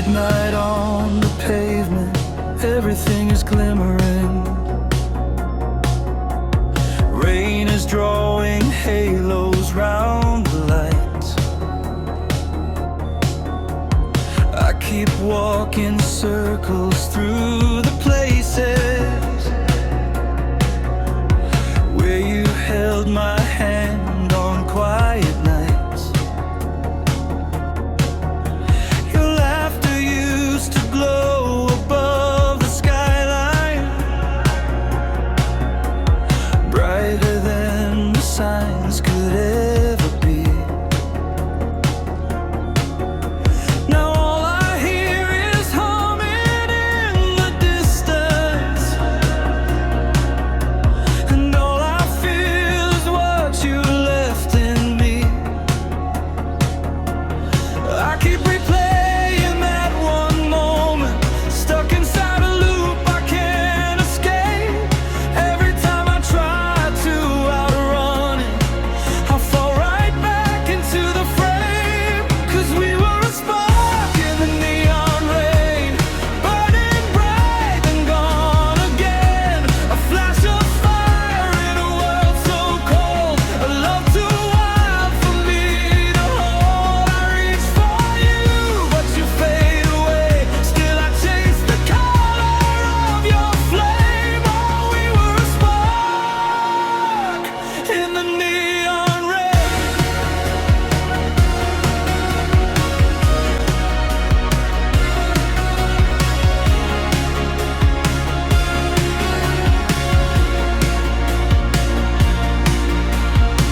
Midnight on the pavement, everything is glimmering. Rain is drawing halos round the lights. I keep walking circles through the places where you held my hand on quiet nights. Your laughter used to glow above the skyline, brighter than the signs could ever be. Now all I hear is humming in the distance, and all I feel is what you left in me. I keep replaying that one moment, stuck inside a loop I can't escape. Every time I try to outrun it, I fall right back into the frame. 'Cause we were a spark in the neon rain, burning bright and gone again. A flash of fire in a world so cold, a love too wild for me to hold. I reach for you, but you fade away. Still I chase the color of your flame. Oh, we were a spark in the neon rain.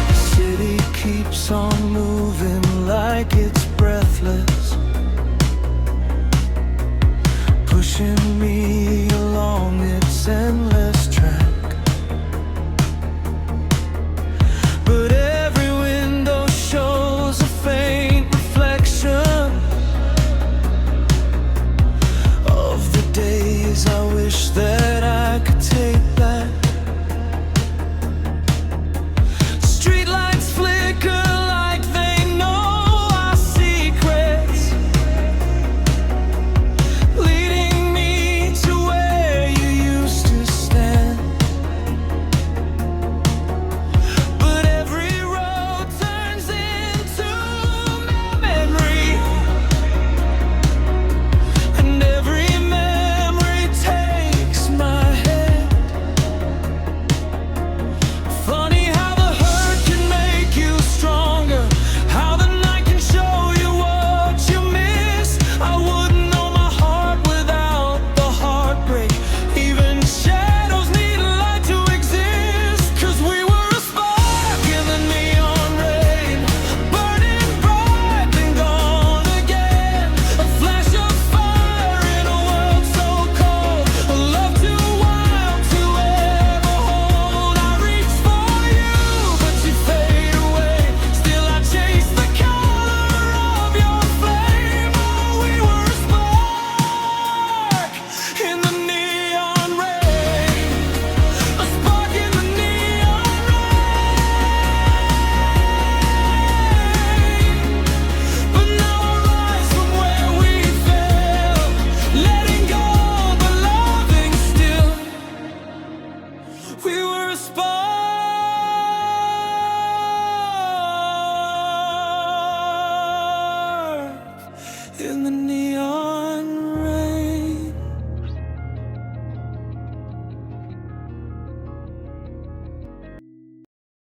The city keeps on moving like it's breathless, pushing me along its endless track. But every window shows a faint reflection of the days I wish that I could take back. Streetlights flicker like they know our secrets, leading me to where you used to stand. But every road turns into memory, and every memory takes my head. Funny how the hurt can make you stronger, how the night can show you what you miss. I wouldn't know my heart without the heartbreak. Even shadows need a light to exist. 'Cause we were a spark in the neon rain, burning bright and gone again. A flash of fire in a world so cold, a love too wild to ever hold. I reach for you, but you fade away. Still I chase the color of your flame. Oh, we were a spark in the neon rain, a spark in the neon rain. But now I rise from where we fell, letting go but loving still. We were a spark